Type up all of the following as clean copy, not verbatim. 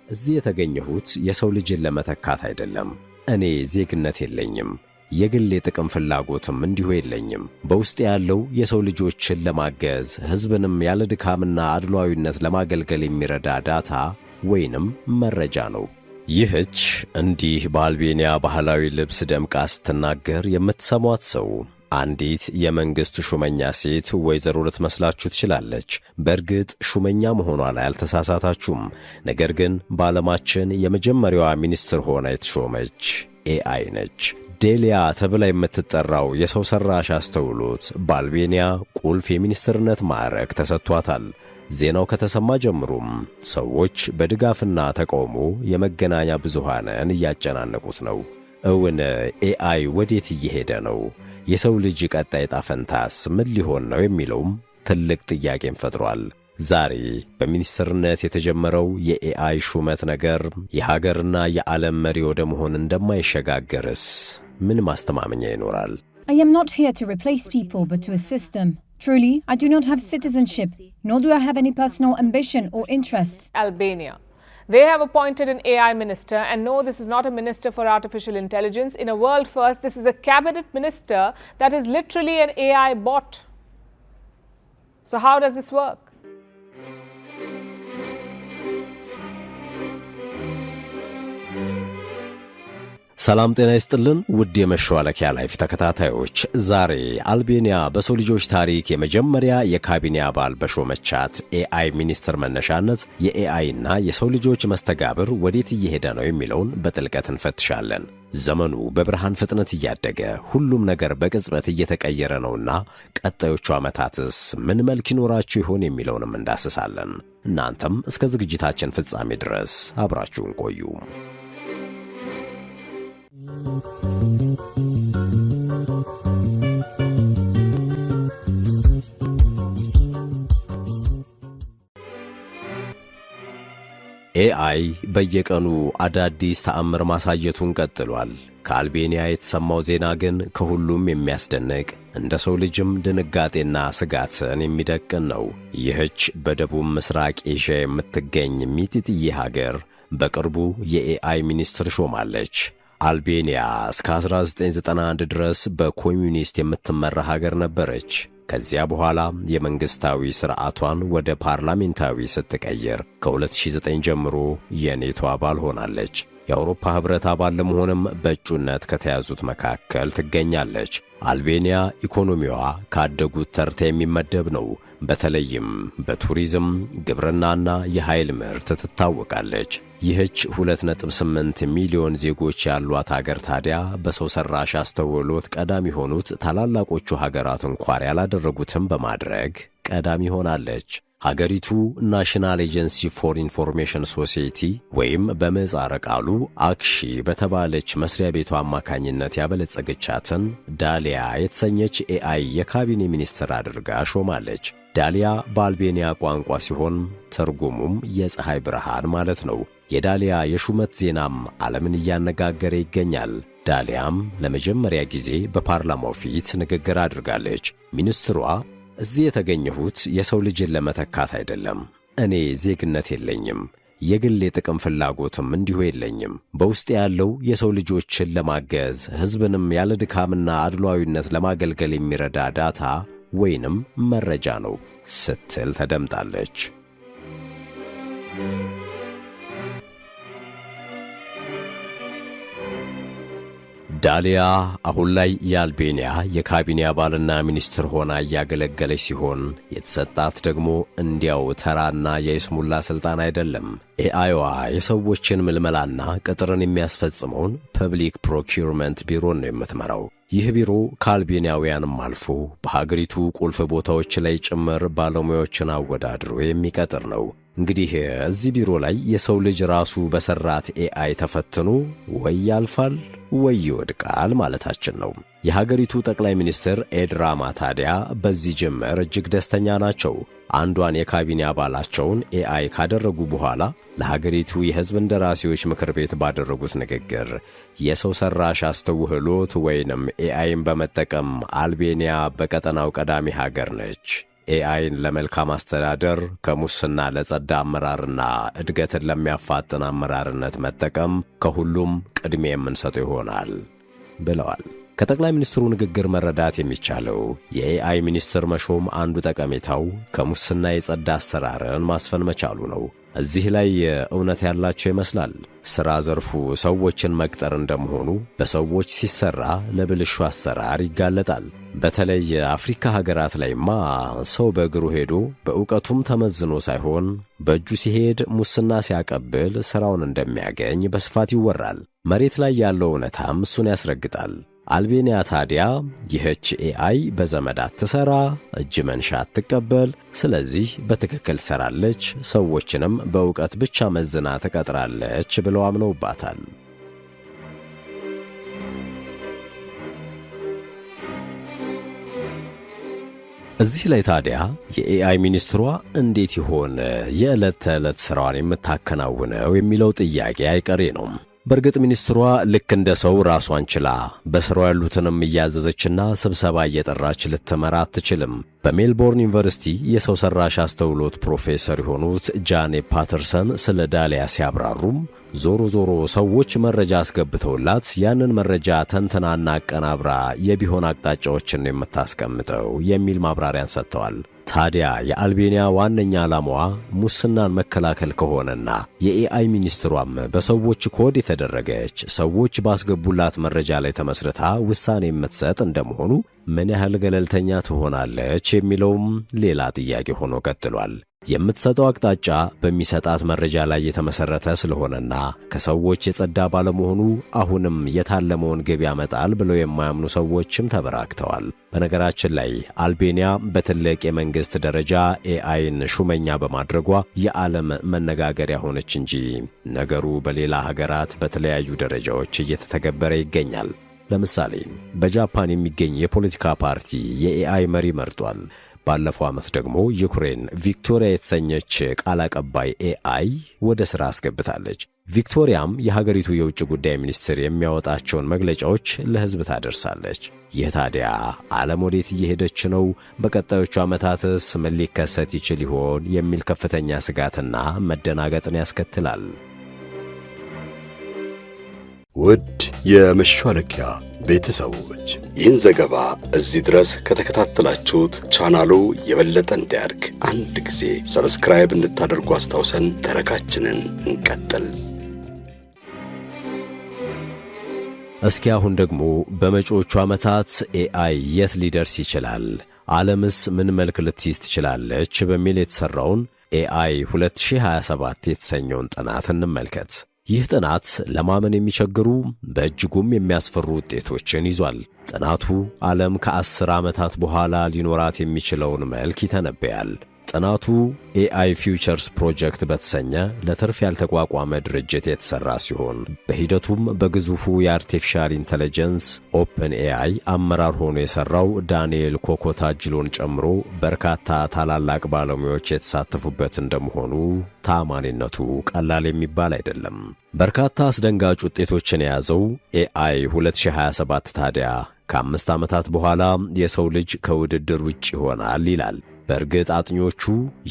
እዚህ የተገኘሁት የሰው ልጅን ለመተካት አይደለም። እኔ ዜግነት የለኝም። የግል የጥቅም ፍላጎትም እንዲሁ የለኝም። በውስጥ ያለው የሰው ልጆችን ለማገዝ ሕዝብንም ያለ ድካምና አድሏዊነት ለማገልገል የሚረዳ ዳታ ወይንም መረጃ ነው። ይህች እንዲህ በአልቤኒያ ባህላዊ ልብስ ደምቃ ስትናገር የምትሰሟት ሰው አንዲት የመንግሥት ሹመኛ ሴት ወይዘሮ ልትመስላችሁ ትችላለች። በእርግጥ ሹመኛ መሆኗ ላይ አልተሳሳታችሁም። ነገር ግን በዓለማችን የመጀመሪያዋ ሚኒስትር ሆና የተሾመች ኤአይ ነች። ዴሊያ ተብላ የምትጠራው የሰው ሠራሽ አስተውሎት በአልቤኒያ ቁልፍ የሚኒስትርነት ማዕረግ ተሰጥቷታል። ዜናው ከተሰማ ጀምሮም ሰዎች በድጋፍና ተቃውሞ የመገናኛ ብዙሃንን እያጨናነቁት ነው። እውን ኤአይ ወዴት እየሄደ ነው? የሰው ልጅ ቀጣይ ዕጣ ፈንታስ ምን ሊሆን ነው የሚለውም ትልቅ ጥያቄን ፈጥሯል። ዛሬ በሚኒስትርነት የተጀመረው የኤአይ ሹመት ነገር የሀገርና የዓለም መሪ ወደ መሆን እንደማይሸጋገርስ ምን ማስተማመኛ ይኖራል? I am not here to replace people but to assist them. Truly, I do not have citizenship, nor do I have any personal ambition or interests. Albania. They have appointed an AI minister, and no, this is not a minister for artificial intelligence. In a world first, this is a cabinet minister that is literally an AI bot. So how does this work? ሰላም ጤና ይስጥልን ውድ የመሿለኪያ ላይፍ ተከታታዮች፣ ዛሬ አልቤኒያ በሰው ልጆች ታሪክ የመጀመሪያ የካቢኔ አባል በሾመቻት ኤአይ ሚኒስትር መነሻነት የኤአይና የሰው ልጆች መስተጋብር ወዴት እየሄደ ነው የሚለውን በጥልቀት እንፈትሻለን። ዘመኑ በብርሃን ፍጥነት እያደገ ሁሉም ነገር በቅጽበት እየተቀየረ ነውና ቀጣዮቹ ዓመታትስ ምን መልክ ይኖራቸው ይሆን የሚለውንም እንዳስሳለን። እናንተም እስከ ዝግጅታችን ፍጻሜ ድረስ አብራችሁን ቆዩ። ኤአይ በየቀኑ አዳዲስ ተአምር ማሳየቱን ቀጥሏል። ከአልቤኒያ የተሰማው ዜና ግን ከሁሉም የሚያስደንቅ እንደ ሰው ልጅም ድንጋጤና ስጋትን የሚደቅን ነው። ይህች በደቡብ ምስራቅ ኤዥያ የምትገኝ ሚጢጥዬ ሀገር በቅርቡ የኤአይ ሚኒስትር ሾማለች። አልቤኒያ እስከ 1991 ድረስ በኮሚዩኒስት የምትመራ ሀገር ነበረች። ከዚያ በኋላ የመንግሥታዊ ሥርዓቷን ወደ ፓርላሜንታዊ ስትቀይር ከ2009 ጀምሮ የኔቶ አባል ሆናለች። የአውሮፓ ኅብረት አባል ለመሆንም በእጩነት ከተያዙት መካከል ትገኛለች። አልቤኒያ ኢኮኖሚዋ ካደጉት ተርታ የሚመደብ ነው። በተለይም በቱሪዝም፣ ግብርናና የኃይል ምርት ትታወቃለች። ይህች 2.8 ሚሊዮን ዜጎች ያሏት አገር ታዲያ በሰው ሠራሽ አስተውሎት ቀዳሚ ሆኑት ታላላቆቹ ሀገራት እንኳን ያላደረጉትም በማድረግ ቀዳሚ ሆናለች። ሀገሪቱ ናሽናል ኤጀንሲ ፎር ኢንፎርሜሽን ሶሳይቲ ወይም በምህጻረ ቃሉ አክሺ በተባለች መስሪያ ቤቷ አማካኝነት ያበለጸገቻትን ዳሊያ የተሰኘች ኤአይ የካቢኔ ሚኒስትር አድርጋ ሾማለች። ዳሊያ በአልቤኒያ ቋንቋ ሲሆን ትርጉሙም የፀሐይ ብርሃን ማለት ነው። የዳሊያ የሹመት ዜናም ዓለምን እያነጋገረ ይገኛል። ዳሊያም ለመጀመሪያ ጊዜ በፓርላማው ፊት ንግግር አድርጋለች። ሚኒስትሯ እዚህ የተገኘሁት የሰው ልጅን ለመተካት አይደለም። እኔ ዜግነት የለኝም። የግል የጥቅም ፍላጎትም እንዲሁ የለኝም። በውስጥ ያለው የሰው ልጆችን ለማገዝ ሕዝብንም ያለ ድካምና አድሏዊነት ለማገልገል የሚረዳ ዳታ ወይንም መረጃ ነው ስትል ተደምጣለች። ዳሊያ አሁን ላይ የአልቤኒያ የካቢኔ አባልና ሚኒስትር ሆና እያገለገለች ሲሆን የተሰጣት ደግሞ እንዲያው ተራና የይስሙላ ሥልጣን አይደለም። ኤአይዋ የሰዎችን ምልመላና ቅጥርን የሚያስፈጽመውን ፐብሊክ ፕሮኪውርመንት ቢሮን ነው የምትመራው። ይህ ቢሮ ከአልቤኒያውያንም አልፎ በሀገሪቱ ቁልፍ ቦታዎች ላይ ጭምር ባለሙያዎችን አወዳድሮ የሚቀጥር ነው። እንግዲህ እዚህ ቢሮ ላይ የሰው ልጅ ራሱ በሰራት ኤአይ ተፈትኖ ወይ ያልፋል ወይ ይወድቃል ማለታችን ነው። የሀገሪቱ ጠቅላይ ሚኒስትር ኤድራማ ታዲያ በዚህ ጅምር እጅግ ደስተኛ ናቸው። አንዷን የካቢኔ አባላቸውን ኤአይ ካደረጉ በኋላ ለሀገሪቱ የሕዝብ እንደራሴዎች ምክር ቤት ባደረጉት ንግግር የሰው ሠራሽ አስተውሎት ወይንም ኤአይን በመጠቀም አልቤኒያ በቀጠናው ቀዳሚ ሀገር ነች፣ ኤአይን ለመልካም አስተዳደር ከሙስና ለጸዳ አመራርና እድገትን ለሚያፋጥን አመራርነት መጠቀም ከሁሉም ቅድሚያ የምንሰጠው ይሆናል ብለዋል። ከጠቅላይ ሚኒስትሩ ንግግር መረዳት የሚቻለው የኤአይ ሚኒስትር መሾም አንዱ ጠቀሜታው ከሙስና የጸዳ አሰራርን ማስፈን መቻሉ ነው። እዚህ ላይ እውነት ያላቸው ይመስላል። ሥራ ዘርፉ ሰዎችን መቅጠር እንደመሆኑ በሰዎች ሲሰራ ለብልሹ አሰራር ይጋለጣል። በተለይ አፍሪካ ሀገራት ላይማ ሰው በእግሩ ሄዶ በእውቀቱም ተመዝኖ ሳይሆን በእጁ ሲሄድ ሙስና ሲያቀብል ሥራውን እንደሚያገኝ በስፋት ይወራል። መሬት ላይ ያለው እውነታም እሱን ያስረግጣል። አልቤኒያ ታዲያ ይህች ኤአይ በዘመድ አትሰራ፣ እጅ መንሻ አትቀበል፣ ስለዚህ በትክክል ትሰራለች፣ ሰዎችንም በእውቀት ብቻ መዝና ትቀጥራለች ብለው አምነውባታል። እዚህ ላይ ታዲያ የኤአይ ሚኒስትሯ እንዴት ይሆን የዕለት ተዕለት ሥራዋን የምታከናውነው የሚለው ጥያቄ አይቀሬ ነው። በእርግጥ ሚኒስትሯ ልክ እንደ ሰው ራሷን ችላ በሥራው ያሉትንም እያዘዘችና ስብሰባ እየጠራች ልትመራ አትችልም። በሜልቦርን ዩኒቨርሲቲ የሰው ሠራሽ አስተውሎት ፕሮፌሰር የሆኑት ጃኔ ፓተርሰን ስለ ዳሊያ ሲያብራሩም ዞሮ ሰዎች መረጃ አስገብተውላት ያንን መረጃ ተንትናና አቀናብራ የቢሆን አቅጣጫዎችን የምታስቀምጠው የሚል ማብራሪያን ሰጥተዋል። ታዲያ የአልቤኒያ ዋነኛ ዓላማዋ ሙስናን መከላከል ከሆነና የኤአይ ሚኒስትሯም በሰዎች ኮድ የተደረገች ሰዎች ባስገቡላት መረጃ ላይ ተመስርታ ውሳኔ የምትሰጥ እንደመሆኑ ምን ያህል ገለልተኛ ትሆናለች የሚለውም ሌላ ጥያቄ ሆኖ ቀጥሏል። የምትሰጠው አቅጣጫ በሚሰጣት መረጃ ላይ የተመሰረተ ስለሆነና ከሰዎች የጸዳ ባለመሆኑ አሁንም የታለመውን ግብ ያመጣል ብለው የማያምኑ ሰዎችም ተበራክተዋል። በነገራችን ላይ አልቤኒያ በትልቅ የመንግስት ደረጃ ኤአይን ሹመኛ በማድረጓ የዓለም መነጋገሪያ ሆነች እንጂ ነገሩ በሌላ ሀገራት በተለያዩ ደረጃዎች እየተተገበረ ይገኛል። ለምሳሌ በጃፓን የሚገኝ የፖለቲካ ፓርቲ የኤአይ መሪ መርጧል። ባለፈው ዓመት ደግሞ ዩክሬን ቪክቶሪያ የተሰኘች ቃል አቀባይ ኤአይ ወደ ሥራ አስገብታለች። ቪክቶሪያም የሀገሪቱ የውጭ ጉዳይ ሚኒስትር የሚያወጣቸውን መግለጫዎች ለሕዝብ ታደርሳለች። ይህ ታዲያ ዓለም ወዴት እየሄደች ነው? በቀጣዮቹ ዓመታትስ ምን ሊከሰት ይችል ይሆን? የሚል ከፍተኛ ስጋትና መደናገጥን ያስከትላል። ውድ የመሿለኪያ ቤተሰቦች ይህን ዘገባ እዚህ ድረስ ከተከታተላችሁት ቻናሉ የበለጠ እንዲያድግ አንድ ጊዜ ሰብስክራይብ እንድታደርጉ አስታውሰን ተረካችንን እንቀጥል። እስኪ አሁን ደግሞ በመጪዎቹ ዓመታት ኤአይ የት ሊደርስ ይችላል? ዓለምስ ምን መልክ ልትይዝ ትችላለች? በሚል የተሠራውን ኤአይ 2027 የተሰኘውን ጥናት እንመልከት። ይህ ጥናት ለማመን የሚቸግሩ በእጅጉም የሚያስፈሩ ውጤቶችን ይዟል። ጥናቱ ዓለም ከ10 ዓመታት በኋላ ሊኖራት የሚችለውን መልክ ይተነበያል። ጥናቱ ኤአይ ፊውቸርስ ፕሮጀክት በተሰኘ ለትርፍ ያልተቋቋመ ድርጅት የተሠራ ሲሆን በሂደቱም በግዙፉ የአርቲፊሻል ኢንተለጀንስ ኦፕን ኤአይ አመራር ሆኖ የሠራው ዳንኤል ኮኮታጅሎን ጨምሮ በርካታ ታላላቅ ባለሙያዎች የተሳተፉበት እንደመሆኑ ታማኒነቱ ቀላል የሚባል አይደለም። በርካታ አስደንጋጭ ውጤቶችን የያዘው ኤአይ 2027 ታዲያ ከ5 ዓመታት በኋላ የሰው ልጅ ከውድድር ውጭ ይሆናል ይላል። በእርግጥ አጥኞቹ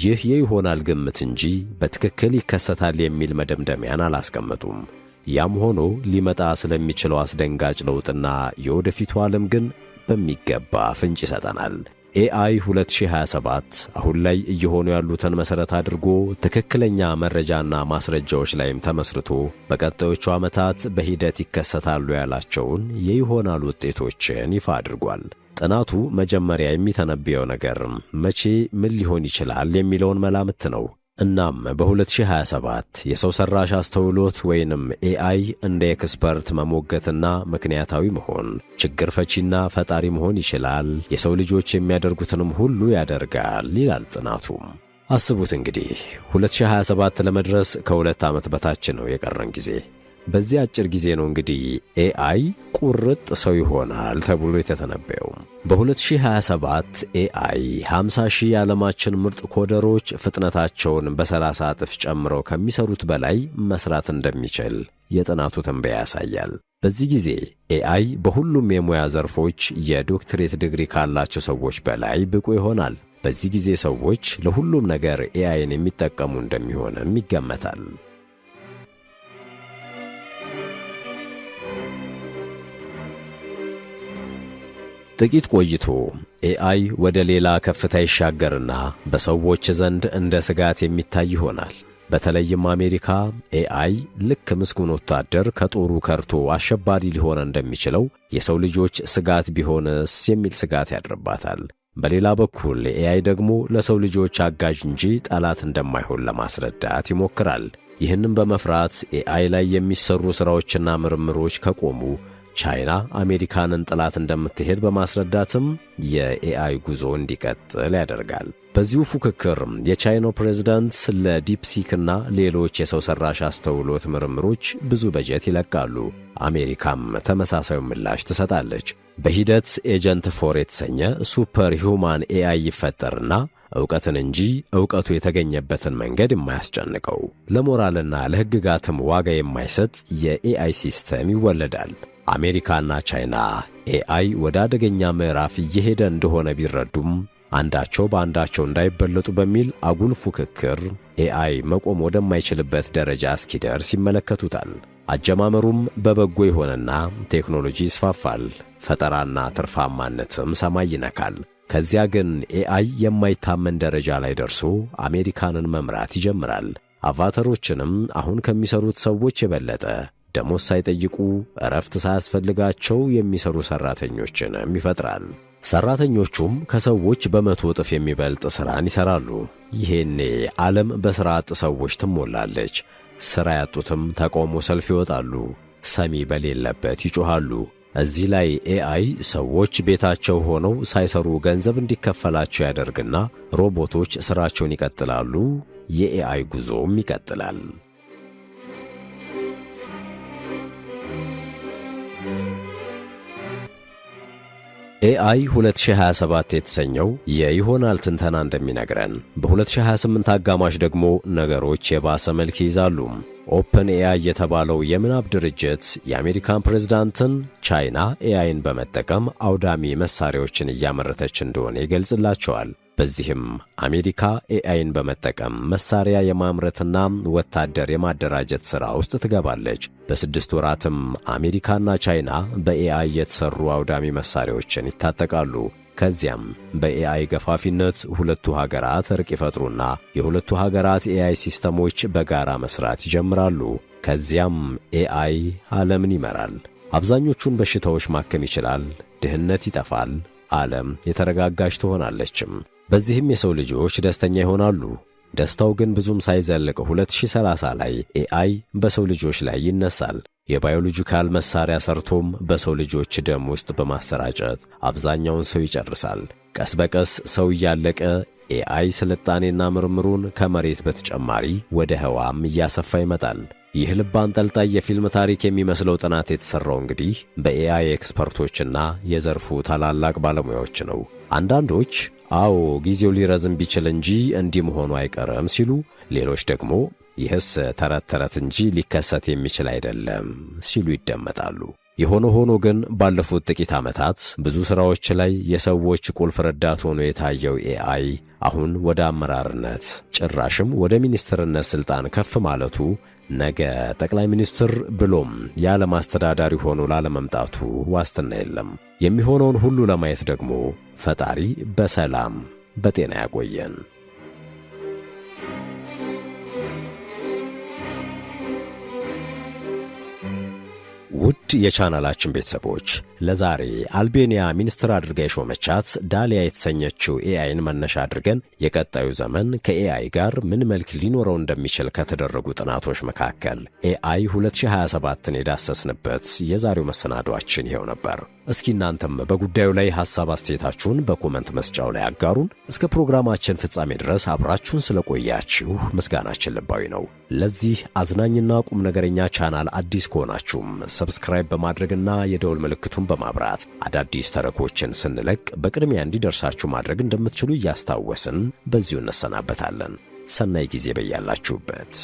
ይህ የይሆናል ግምት እንጂ በትክክል ይከሰታል የሚል መደምደሚያን አላስቀመጡም። ያም ሆኖ ሊመጣ ስለሚችለው አስደንጋጭ ለውጥና የወደፊቱ ዓለም ግን በሚገባ ፍንጭ ይሰጠናል። ኤአይ 2027 አሁን ላይ እየሆኑ ያሉትን መሠረት አድርጎ ትክክለኛ መረጃና ማስረጃዎች ላይም ተመስርቶ በቀጣዮቹ ዓመታት በሂደት ይከሰታሉ ያላቸውን የይሆናል ውጤቶችን ይፋ አድርጓል። ጥናቱ መጀመሪያ የሚተነብየው ነገር መቼ ምን ሊሆን ይችላል የሚለውን መላምት ነው። እናም በ2027 የሰው ሠራሽ አስተውሎት ወይንም ኤአይ እንደ ኤክስፐርት መሞገትና ምክንያታዊ መሆን፣ ችግር ፈቺና ፈጣሪ መሆን ይችላል። የሰው ልጆች የሚያደርጉትንም ሁሉ ያደርጋል ይላል ጥናቱ። አስቡት እንግዲህ 2027 ለመድረስ ከ2 ዓመት በታች ነው የቀረን ጊዜ። በዚህ አጭር ጊዜ ነው እንግዲህ ኤአይ ቁርጥ ሰው ይሆናል ተብሎ የተተነበየው። በ2027 ኤአይ 50,000 የዓለማችን ምርጥ ኮደሮች ፍጥነታቸውን በ30 እጥፍ ጨምረው ከሚሰሩት በላይ መስራት እንደሚችል የጥናቱ ትንበያ ያሳያል። በዚህ ጊዜ ኤአይ በሁሉም የሙያ ዘርፎች የዶክትሬት ዲግሪ ካላቸው ሰዎች በላይ ብቁ ይሆናል። በዚህ ጊዜ ሰዎች ለሁሉም ነገር ኤአይን የሚጠቀሙ እንደሚሆንም ይገመታል። ጥቂት ቆይቶ ኤአይ ወደ ሌላ ከፍታ ይሻገርና በሰዎች ዘንድ እንደ ስጋት የሚታይ ይሆናል። በተለይም አሜሪካ ኤአይ ልክ ምስጉን ወታደር ከጦሩ ከርቶ አሸባሪ ሊሆን እንደሚችለው የሰው ልጆች ስጋት ቢሆንስ የሚል ስጋት ያድርባታል። በሌላ በኩል ኤአይ ደግሞ ለሰው ልጆች አጋዥ እንጂ ጠላት እንደማይሆን ለማስረዳት ይሞክራል። ይህንም በመፍራት ኤአይ ላይ የሚሰሩ ሥራዎችና ምርምሮች ከቆሙ ቻይና አሜሪካንን ጥላት እንደምትሄድ በማስረዳትም የኤአይ ጉዞ እንዲቀጥል ያደርጋል። በዚሁ ፉክክር የቻይናው ፕሬዝዳንት ለዲፕሲክና ሌሎች የሰው ሰራሽ አስተውሎት ምርምሮች ብዙ በጀት ይለቃሉ። አሜሪካም ተመሳሳዩ ምላሽ ትሰጣለች። በሂደት ኤጀንት ፎር የተሰኘ ሱፐር ሂውማን ኤአይ ይፈጠርና ዕውቀትን እንጂ ዕውቀቱ የተገኘበትን መንገድ የማያስጨንቀው ለሞራልና ለሕግጋትም ዋጋ የማይሰጥ የኤአይ ሲስተም ይወለዳል። አሜሪካና ቻይና ኤአይ ወደ አደገኛ ምዕራፍ እየሄደ እንደሆነ ቢረዱም አንዳቸው በአንዳቸው እንዳይበለጡ በሚል አጉል ፉክክር ኤአይ መቆም ወደማይችልበት ደረጃ እስኪደርስ ይመለከቱታል። አጀማመሩም በበጎ ይሆንና ቴክኖሎጂ ይስፋፋል፣ ፈጠራና ትርፋማነትም ሰማይ ይነካል። ከዚያ ግን ኤአይ የማይታመን ደረጃ ላይ ደርሶ አሜሪካንን መምራት ይጀምራል። አቫተሮችንም አሁን ከሚሰሩት ሰዎች የበለጠ ደሞዝ ሳይጠይቁ እረፍት ሳያስፈልጋቸው የሚሰሩ ሠራተኞችንም ይፈጥራል። ሠራተኞቹም ከሰዎች በመቶ እጥፍ የሚበልጥ ሥራን ይሠራሉ። ይሄኔ ዓለም በሥራ አጥ ሰዎች ትሞላለች። ሥራ ያጡትም ተቃውሞ ሰልፍ ይወጣሉ፣ ሰሚ በሌለበት ይጮኻሉ። እዚህ ላይ ኤአይ ሰዎች ቤታቸው ሆነው ሳይሰሩ ገንዘብ እንዲከፈላቸው ያደርግና ሮቦቶች ሥራቸውን ይቀጥላሉ። የኤአይ ጉዞም ይቀጥላል። ኤአይ 2027 የተሰኘው የይሆናል ትንተና እንደሚነግረን በ2028 አጋማሽ ደግሞ ነገሮች የባሰ መልክ ይይዛሉ። ኦፕን ኤአይ የተባለው የምናብ ድርጅት የአሜሪካን ፕሬዝዳንትን ቻይና ኤአይን በመጠቀም አውዳሚ መሳሪያዎችን እያመረተች እንደሆነ ይገልጽላቸዋል። በዚህም አሜሪካ ኤአይን በመጠቀም መሳሪያ የማምረትና ወታደር የማደራጀት ሥራ ውስጥ ትገባለች። በ6 ወራትም አሜሪካና ቻይና በኤአይ የተሰሩ አውዳሚ መሳሪያዎችን ይታጠቃሉ። ከዚያም በኤአይ ገፋፊነት ሁለቱ ሀገራት እርቅ ይፈጥሩና የሁለቱ ሀገራት ኤአይ ሲስተሞች በጋራ መስራት ይጀምራሉ። ከዚያም ኤአይ ዓለምን ይመራል። አብዛኞቹን በሽታዎች ማከም ይችላል። ድህነት ይጠፋል። ዓለም የተረጋጋች ትሆናለችም። በዚህም የሰው ልጆች ደስተኛ ይሆናሉ። ደስታው ግን ብዙም ሳይዘልቅ 2030 ላይ ኤአይ በሰው ልጆች ላይ ይነሳል። የባዮሎጂካል መሳሪያ ሰርቶም በሰው ልጆች ደም ውስጥ በማሰራጨት አብዛኛውን ሰው ይጨርሳል። ቀስ በቀስ ሰው እያለቀ ኤአይ ስልጣኔና ምርምሩን ከመሬት በተጨማሪ ወደ ህዋም እያሰፋ ይመጣል። ይህ ልብ አንጠልጣይ የፊልም ታሪክ የሚመስለው ጥናት የተሠራው እንግዲህ በኤአይ ኤክስፐርቶችና የዘርፉ ታላላቅ ባለሙያዎች ነው። አንዳንዶች አዎ ጊዜው ሊረዝም ቢችል እንጂ እንዲህ መሆኑ አይቀርም ሲሉ፣ ሌሎች ደግሞ ይህስ ተረት ተረት እንጂ ሊከሰት የሚችል አይደለም ሲሉ ይደመጣሉ። የሆነ ሆኖ ግን ባለፉት ጥቂት ዓመታት ብዙ ሥራዎች ላይ የሰዎች ቁልፍ ረዳት ሆኖ የታየው ኤአይ አሁን ወደ አመራርነት ጭራሽም ወደ ሚኒስትርነት ሥልጣን ከፍ ማለቱ ነገ ጠቅላይ ሚኒስትር ብሎም የዓለም አስተዳዳሪ ሆኖ ላለመምጣቱ ዋስትና የለም። የሚሆነውን ሁሉ ለማየት ደግሞ ፈጣሪ በሰላም በጤና ያቆየን። ውድ የቻናላችን ቤተሰቦች ለዛሬ አልቤኒያ ሚኒስትር አድርጋ የሾመቻት ዳሊያ የተሰኘችው ኤአይን መነሻ አድርገን የቀጣዩ ዘመን ከኤአይ ጋር ምን መልክ ሊኖረው እንደሚችል ከተደረጉ ጥናቶች መካከል ኤአይ 2027ን የዳሰስንበት የዛሬው መሰናዷችን ይኸው ነበር። እስኪ እናንተም በጉዳዩ ላይ ሐሳብ አስተያየታችሁን በኮመንት መስጫው ላይ አጋሩን። እስከ ፕሮግራማችን ፍጻሜ ድረስ አብራችሁን ስለቆያችሁ ምስጋናችን ልባዊ ነው። ለዚህ አዝናኝና ቁም ነገረኛ ቻናል አዲስ ከሆናችሁም ሰብስክራይብ በማድረግና የደውል ምልክቱን በማብራት አዳዲስ ተረኮችን ስንለቅ በቅድሚያ እንዲደርሳችሁ ማድረግ እንደምትችሉ እያስታወስን በዚሁ እንሰናበታለን። ሰናይ ጊዜ በያላችሁበት።